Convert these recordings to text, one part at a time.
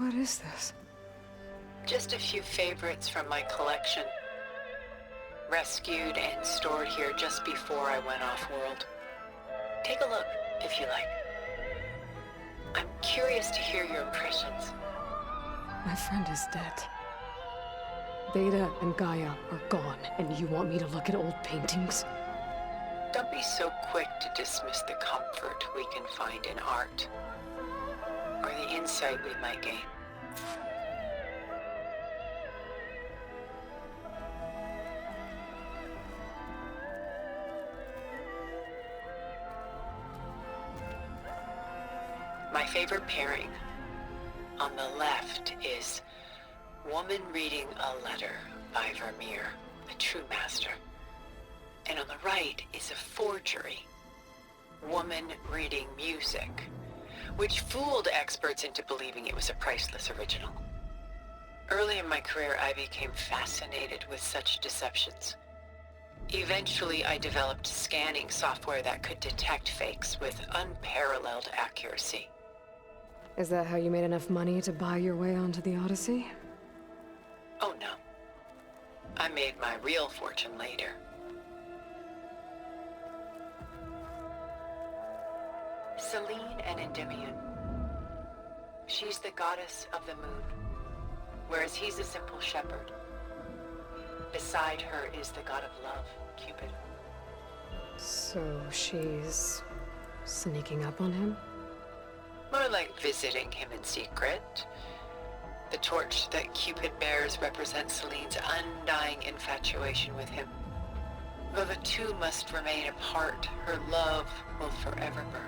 What is this? Just a few favorites from my collection. Rescued and stored here just before I went off-world. Take a look, if you like. I'm curious to hear your impressions. My friend is dead. Beta and Gaia are gone, and you want me to look at old paintings? Don't be so quick to dismiss the comfort we can find in art, or the insight we might gain. My favorite pairing on the left is Woman Reading a Letter by Vermeer, a true master. And on the right is a forgery, Woman Reading Music, which fooled experts into believing it was a priceless original. Early in my career, I became fascinated with such deceptions. Eventually, I developed scanning software that could detect fakes with unparalleled accuracy. Is that how you made enough money to buy your way onto the Odyssey? Oh no. I made my real fortune later. Selene and Endymion. She's the goddess of the moon, whereas he's a simple shepherd. Beside her is the god of love, Cupid. So she's sneaking up on him? More like visiting him in secret. The torch that Cupid bears represents Selene's undying infatuation with him. Though the two must remain apart, her love will forever burn.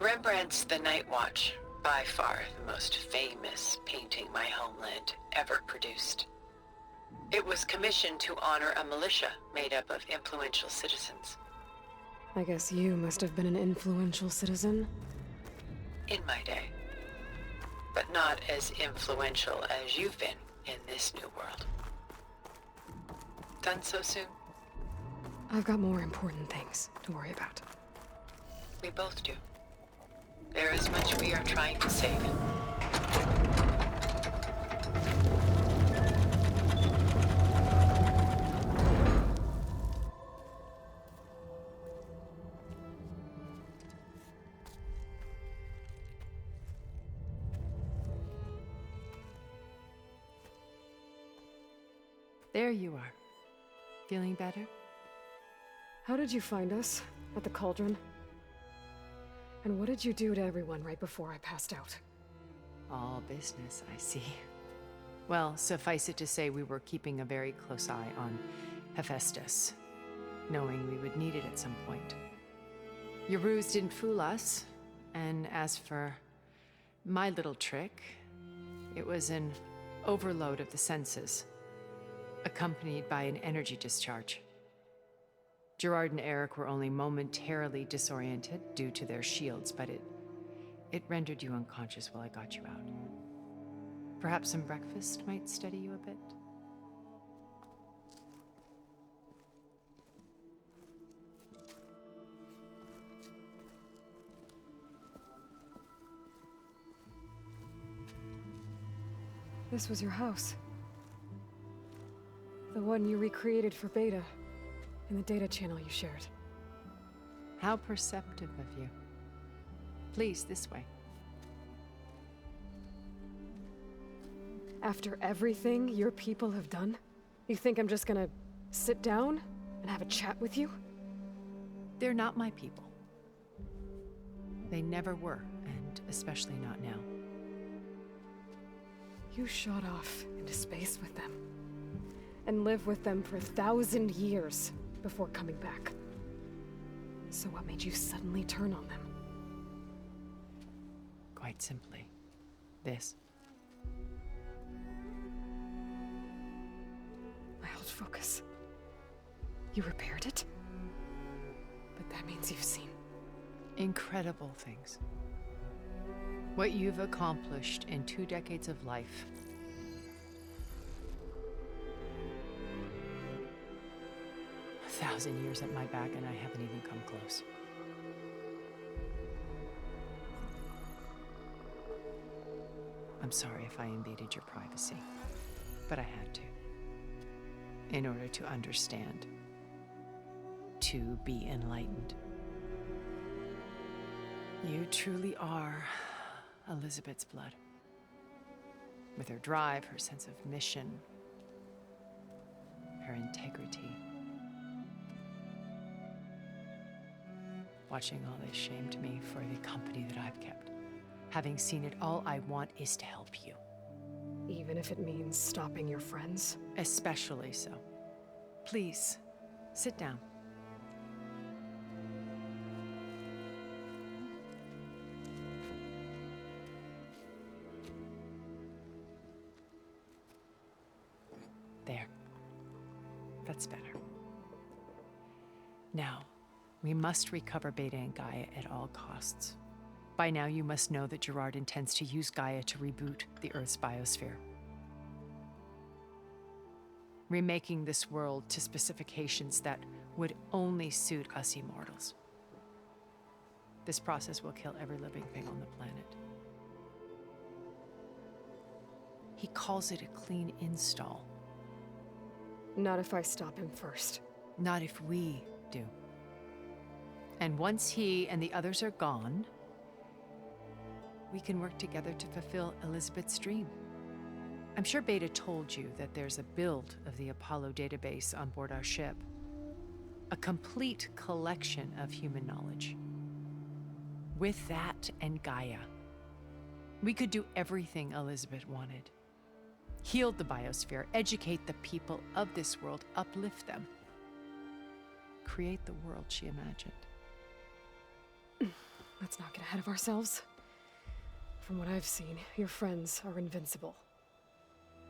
Rembrandt's The Night Watch, by far the most famous painting my homeland ever produced. It was commissioned to honor a militia made up of influential citizens. I guess you must have been an influential citizen. In my day. But not as influential as you've been in this new world. Done so soon? I've got more important things to worry about. We both do. There is much we are trying to save. There you are. Feeling better? How did you find us? At the cauldron? And what did you do to everyone right before I passed out? All business, I see. Well, suffice it to say we were keeping a very close eye on Hephaestus, knowing we would need it at some point. Your ruse didn't fool us, and as for my little trick, it was an overload of the senses, accompanied by an energy discharge. Gerard and Eric were only momentarily disoriented due to their shields, but it rendered you unconscious while I got you out. Perhaps some breakfast might steady you a bit? This was your house. The one you recreated for Beta, in the data channel you shared. How perceptive of you. Please, this way. After everything your people have done, you think I'm just gonna sit down and have a chat with you? They're not my people. They never were, and especially not now. You shot off into space with them, and lived with them for 1,000 years before coming back. So what made you suddenly turn on them? Quite simply, this. My old focus. You repaired it? But that means you've seen Incredible things. What you've accomplished in 2 decades of life. 1,000 years at my back and I haven't even come close. I'm sorry if I invaded your privacy, but I had to. In order to understand. To be enlightened. You truly are Elizabeth's blood. With her drive, her sense of mission, her integrity. Watching all this shamed me for the company that I've kept. Having seen it, all I want is to help you. Even if it means stopping your friends? Especially so. Please, sit down. There. That's better. Now, we must recover Beta and Gaia at all costs. By now, you must know that Gerard intends to use Gaia to reboot the Earth's biosphere. Remaking this world to specifications that would only suit us immortals. This process will kill every living thing on the planet. He calls it a clean install. Not if I stop him first. Not if we do. And once he and the others are gone, we can work together to fulfill Elizabeth's dream. I'm sure Beta told you that there's a build of the Apollo database on board our ship. A complete collection of human knowledge. With that and Gaia, we could do everything Elizabeth wanted. Heal the biosphere, educate the people of this world, uplift them. Create the world she imagined. Let's not get ahead of ourselves. From what I've seen, your friends are invincible.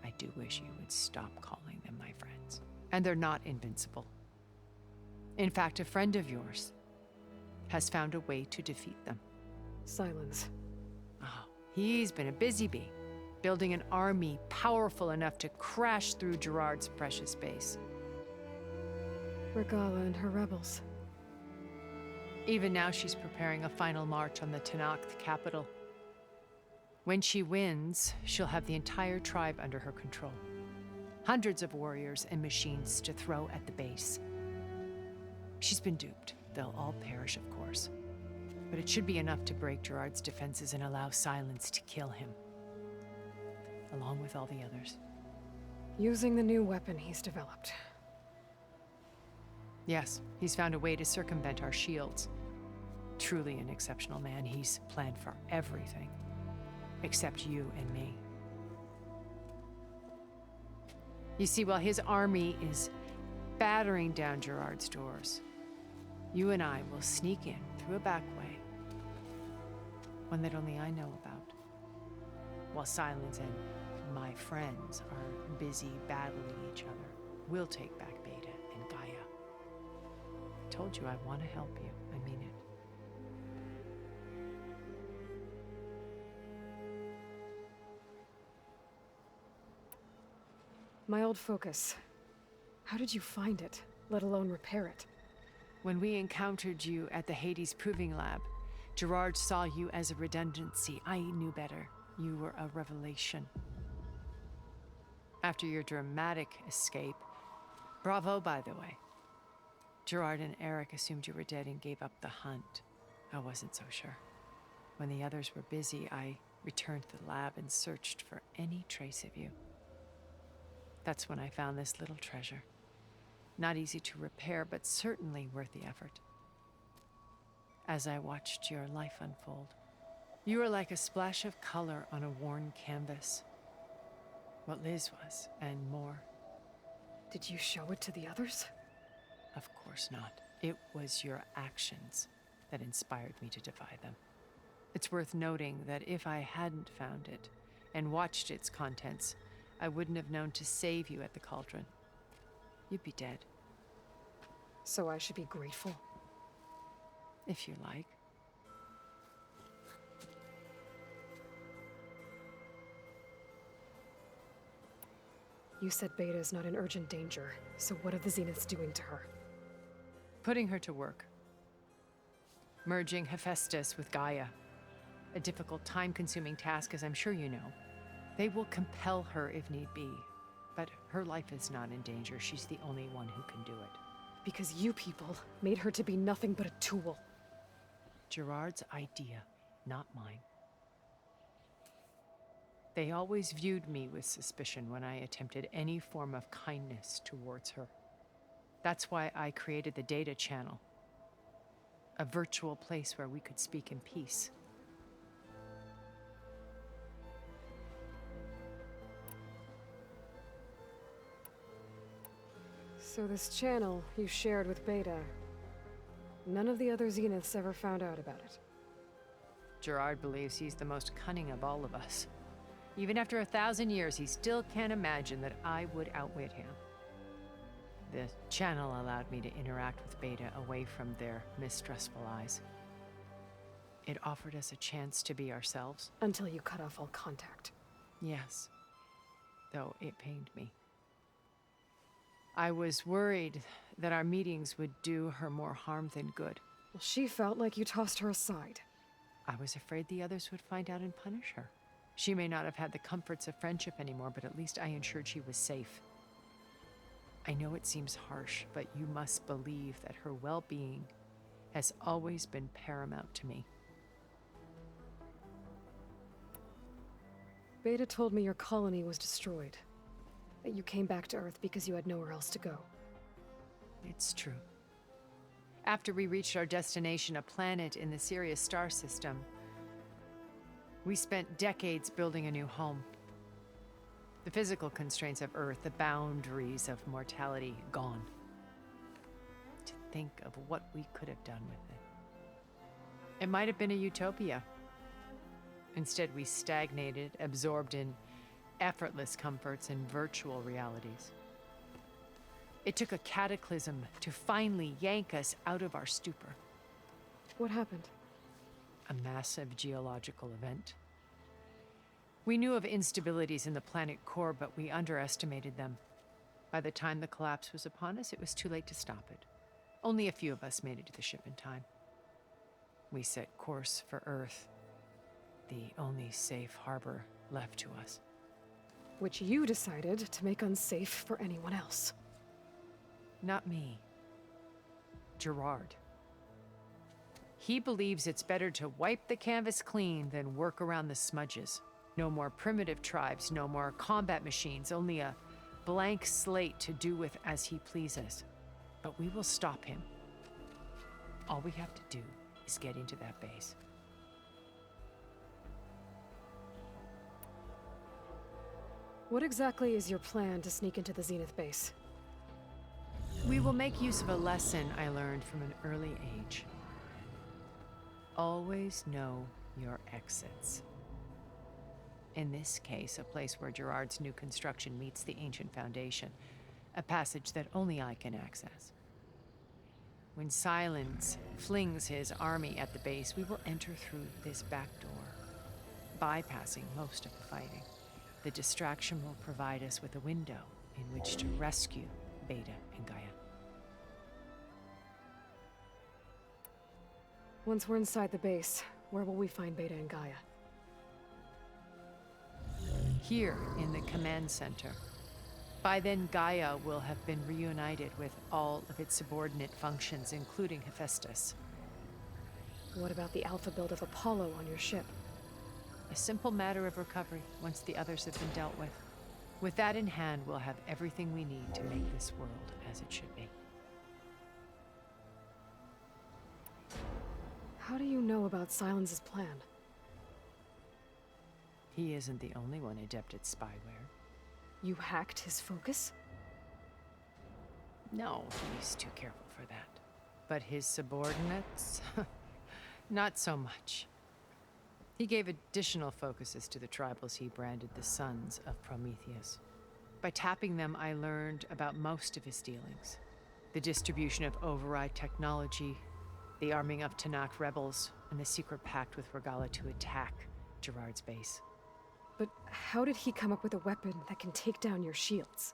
I do wish you would stop calling them my friends. And they're not invincible. In fact, a friend of yours has found a way to defeat them. Silence. Oh, he's been a busy bee, building an army powerful enough to crash through Gerard's precious base. Regala and her rebels. Even now, she's preparing a final march on the Tenakth capital. When she wins, she'll have the entire tribe under her control. Hundreds of warriors and machines to throw at the base. She's been duped. They'll all perish, of course. But it should be enough to break Gerard's defenses and allow Silence to kill him. Along with all the others. Using the new weapon he's developed. Yes, he's found a way to circumvent our shields. Truly an exceptional man. He's planned for everything. Except you and me. You see, while his army is battering down Gerard's doors, you and I will sneak in through a back way. One that only I know about. While Silence and my friends are busy battling each other, we'll take back Beta and Gaia. I told you I want to help you. I mean it. My old focus. How did you find it, let alone repair it? When we encountered you at the Hades Proving Lab, Gerard saw you as a redundancy. I knew better. You were a revelation. After your dramatic escape, bravo, by the way. Gerard and Eric assumed you were dead and gave up the hunt. I wasn't so sure. When the others were busy, I returned to the lab and searched for any trace of you. That's when I found this little treasure. Not easy to repair, but certainly worth the effort. As I watched your life unfold, you were like a splash of color on a worn canvas. What Liz was, and more. Did you show it to the others? Of course not. It was your actions that inspired me to defy them. It's worth noting that if I hadn't found it and watched its contents, I wouldn't have known to save you at the cauldron. You'd be dead. So I should be grateful? If you like. You said Beta is not in urgent danger, so what are the Zeniths doing to her? Putting her to work. Merging Hephaestus with Gaia. A difficult, time-consuming task, as I'm sure you know. They will compel her if need be. But her life is not in danger. She's the only one who can do it. Because you people made her to be nothing but a tool. Gerard's idea, not mine. They always viewed me with suspicion when I attempted any form of kindness towards her. That's why I created the data channel. A virtual place where we could speak in peace. So this channel you shared with Beta, none of the other Zeniths ever found out about it. Gerard believes he's the most cunning of all of us. Even after 1,000 years, he still can't imagine that I would outwit him. The channel allowed me to interact with Beta away from their mistrustful eyes. It offered us a chance to be ourselves. Until you cut off all contact. Yes, though it pained me. I was worried that our meetings would do her more harm than good. Well, she felt like you tossed her aside. I was afraid the others would find out and punish her. She may not have had the comforts of friendship anymore, but at least I ensured she was safe. I know it seems harsh, but you must believe that her well-being has always been paramount to me. Beta told me your colony was destroyed. That you came back to Earth because you had nowhere else to go. It's true. After we reached our destination, a planet in the Sirius star system, we spent decades building a new home. The physical constraints of Earth, the boundaries of mortality, gone. To think of what we could have done with it. It might have been a utopia. Instead, we stagnated, absorbed in effortless comforts and virtual realities. It took a cataclysm to finally yank us out of our stupor. What happened? A massive geological event. We knew of instabilities in the planet core, but we underestimated them. By the time the collapse was upon us, it was too late to stop it. Only a few of us made it to the ship in time. We set course for Earth, the only safe harbor left to us. Which you decided to make unsafe for anyone else. Not me. Gerard. He believes it's better to wipe the canvas clean than work around the smudges. No more primitive tribes, no more combat machines, only a blank slate to do with as he pleases. But we will stop him. All we have to do is get into that base. What exactly is your plan to sneak into the Zenith base? We will make use of a lesson I learned from an early age. Always know your exits. In this case, a place where Gerard's new construction meets the ancient foundation, a passage that only I can access. When Silence flings his army at the base, we will enter through this back door, bypassing most of the fighting. The distraction will provide us with a window in which to rescue Beta and Gaia. Once we're inside the base, where will we find Beta and Gaia? Here in the command center. By then, Gaia will have been reunited with all of its subordinate functions, including Hephaestus. What about the alpha build of Apollo on your ship? A simple matter of recovery once the others have been dealt with. With that in hand, we'll have everything we need to make this world as it should be. How do you know about Silence's plan? He isn't the only one adept at spyware. You hacked his focus? No, he's too careful for that. But his subordinates? Not so much. He gave additional focuses to the tribals he branded the Sons of Prometheus. By tapping them, I learned about most of his dealings. The distribution of override technology, the arming of Tanakh rebels, and the secret pact with Regala to attack Gerard's base. But how did he come up with a weapon that can take down your shields?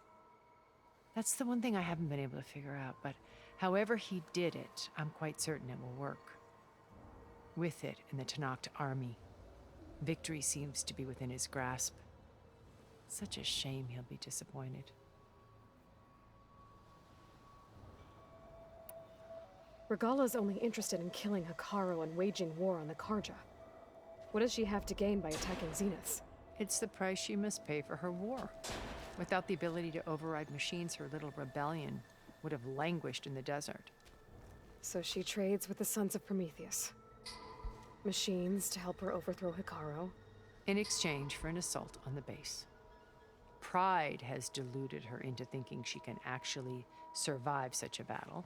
That's the one thing I haven't been able to figure out, but However he did it, I'm quite certain it will work. With it and the Tenakth army, victory seems to be within his grasp. Such a shame he'll be disappointed. Regala's only interested in killing Hekarro and waging war on the Karja. What does she have to gain by attacking Zeniths? It's the price she must pay for her war. Without the ability to override machines, her little rebellion would have languished in the desert. So she trades with the Sons of Prometheus. Machines to help her overthrow Hekarro. In exchange for an assault on the base. Pride has deluded her into thinking she can actually survive such a battle.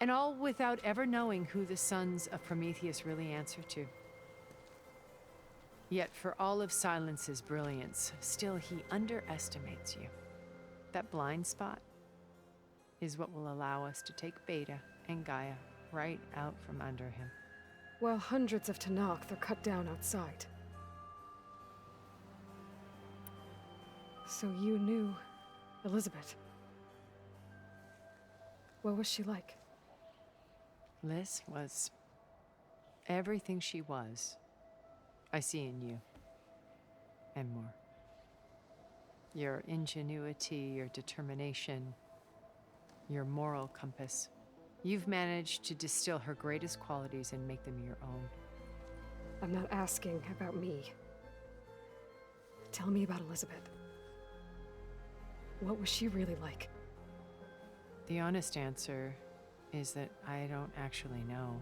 And all without ever knowing who the Sons of Prometheus really answer to. Yet for all of Silence's brilliance, still he underestimates you. That blind spot is what will allow us to take Beta and Gaia right out from under him. While hundreds of Tenakth are cut down outside. So you knew Elizabeth. What was she like? Liz was everything she was. I see in you. And more. Your ingenuity, your determination, your moral compass. You've managed to distill her greatest qualities and make them your own. I'm not asking about me. Tell me about Elizabeth. What was she really like? The honest answer is that I don't actually know.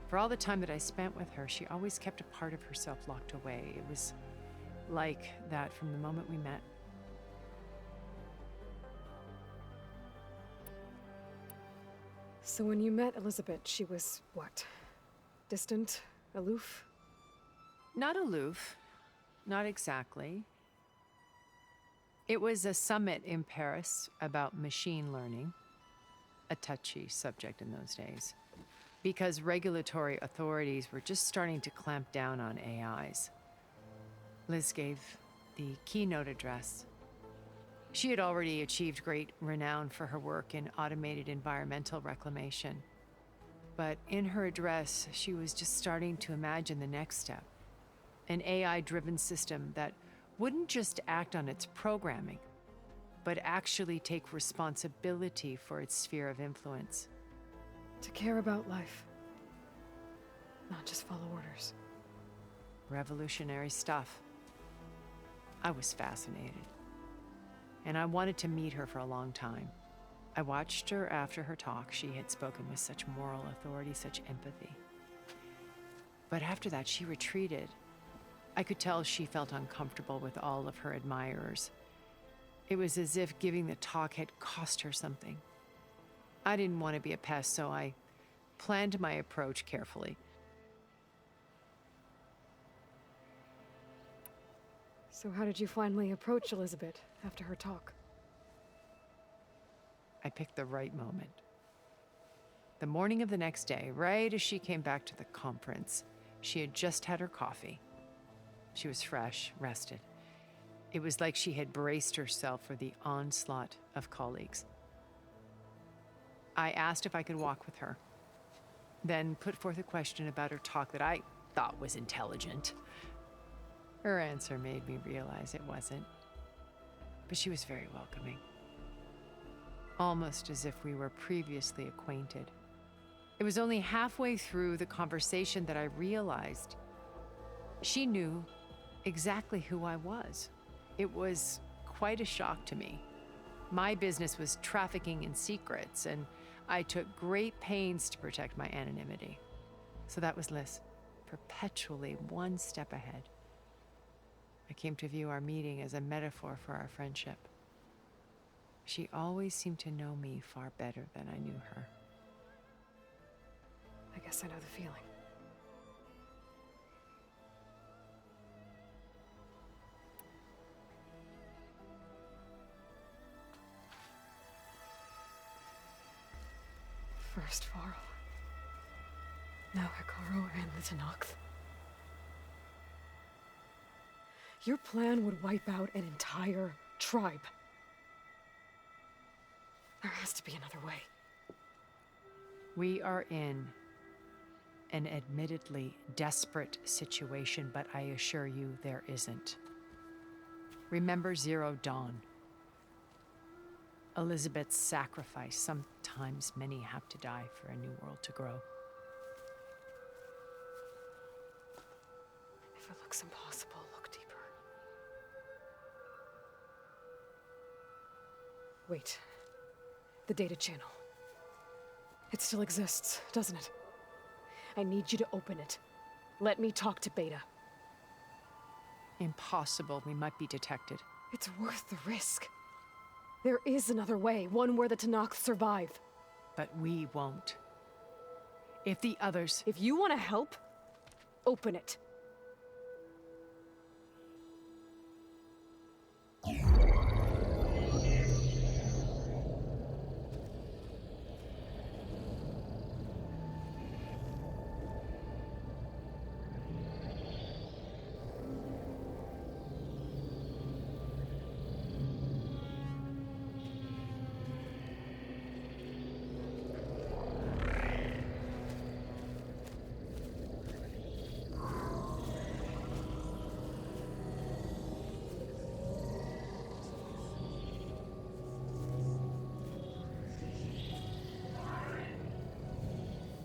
For all the time that I spent with her, she always kept a part of herself locked away. It was like that from the moment we met. So when you met Elizabeth, she was what? Distant? Aloof? Not aloof. Not exactly. It was a summit in Paris about machine learning, a touchy subject in those days, because regulatory authorities were just starting to clamp down on AIs. Liz gave the keynote address. She had already achieved great renown for her work in automated environmental reclamation. But in her address, she was just starting to imagine the next step, an AI-driven system that wouldn't just act on its programming, but actually take responsibility for its sphere of influence. To care about life. Not just follow orders. Revolutionary stuff. I was fascinated. And I wanted to meet her for a long time. I watched her after her talk. She had spoken with such moral authority, such empathy. But after that, she retreated. I could tell she felt uncomfortable with all of her admirers. It was as if giving the talk had cost her something. I didn't want to be a pest, so I planned my approach carefully. So how did you finally approach Elizabeth after her talk? I picked the right moment. The morning of the next day, right as she came back to the conference, she had just had her coffee. She was fresh, rested. It was like she had braced herself for the onslaught of colleagues. I asked if I could walk with her, then put forth a question about her talk that I thought was intelligent. Her answer made me realize it wasn't, but she was very welcoming. Almost as if we were previously acquainted. It was only halfway through the conversation that I realized she knew exactly who I was. It was quite a shock to me. My business was trafficking in secrets, and I took great pains to protect my anonymity. So that was Liz, perpetually one step ahead. I came to view our meeting as a metaphor for our friendship. She always seemed to know me far better than I knew her. I guess I know the feeling. First Varl. Now Hekarro and the Tenakth. Your plan would wipe out an entire tribe. There has to be another way. We are in an admittedly desperate situation, but I assure you there isn't. Remember Zero Dawn. Elizabeth's sacrifice. Sometimes many have to die for a new world to grow. If it looks impossible, look deeper. Wait. The data channel. It still exists, doesn't it? I need you to open it. Let me talk to Beta. Impossible. We might be detected. It's worth the risk. There is another way, one where the Tenakth survive. But we won't. If the others... If you want to help, open it.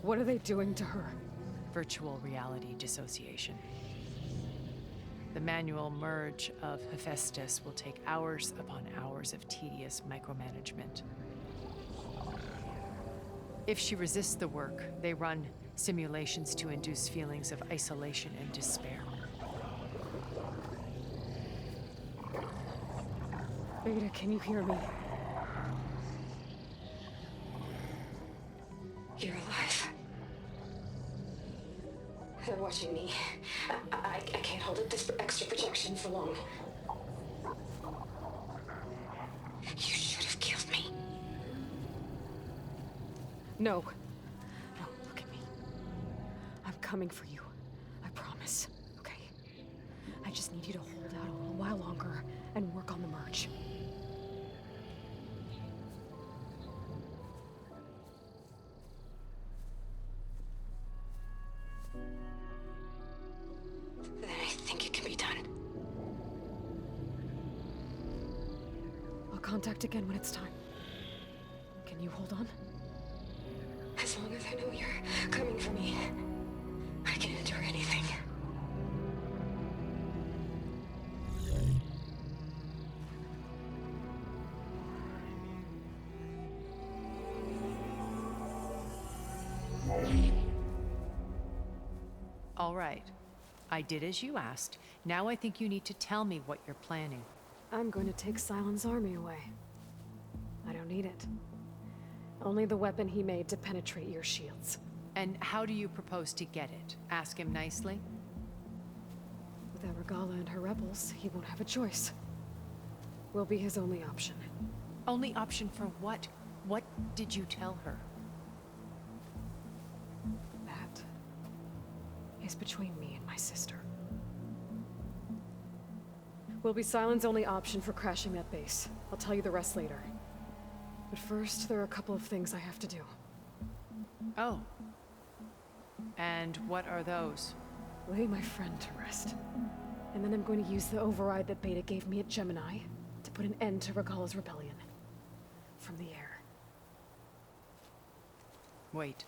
What are they doing to her? Virtual reality dissociation. The manual merge of Hephaestus will take hours upon hours of tedious micromanagement. If she resists the work, they run simulations to induce feelings of isolation and despair. Beta, can you hear me? You're alive. They're watching me. I can't hold up this extra projection for long. You should have killed me. No. No, look at me. I'm coming for you. I promise. Okay? I just need you to hold out a little while longer and work on the merge. Then I think it can be done. I'll contact again when it's time. Can you hold on? As long as I know you're coming for me, I can endure anything. All right. I did as you asked. Now I think you need to tell me what you're planning. I'm going to take Sylens' army away. I don't need it. Only the weapon he made to penetrate your shields. And how do you propose to get it? Ask him nicely? Without Regala and her rebels, he won't have a choice. We'll be his only option. Only option for what? What did you tell her? That is between me and my sister. Will be Sylens' only option for crashing that base. I'll tell you the rest later. But first, there are a couple of things I have to do. Oh. And what are those? Lay my friend to rest. And then I'm going to use the override that Beta gave me at Gemini to put an end to Regala's rebellion. From the air. Wait.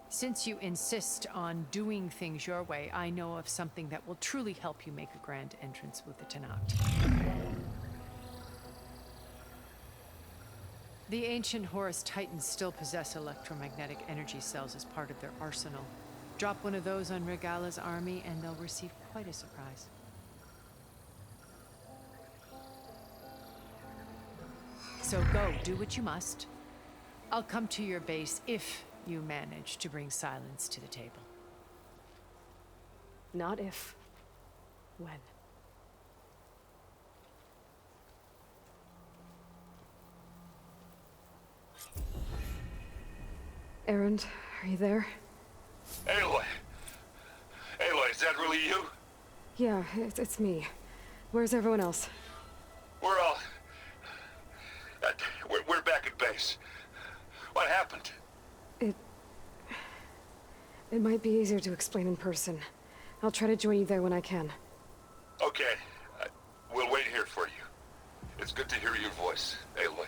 Since you insist on doing things your way, I know of something that will truly help you make a grand entrance with the Tenakth. The ancient Horus Titans still possess electromagnetic energy cells as part of their arsenal. Drop one of those on Regala's army and they'll receive quite a surprise. So go, do what you must. I'll come to your base if you manage to bring Sylens to the table. Not if. When. Erend, are you there? Aloy! Aloy, is that really you? Yeah, it's me. Where's everyone else? We're all... we're back at base. What happened? It might be easier to explain in person. I'll try to join you there when I can. Okay. We'll wait here for you. It's good to hear your voice, Aloy.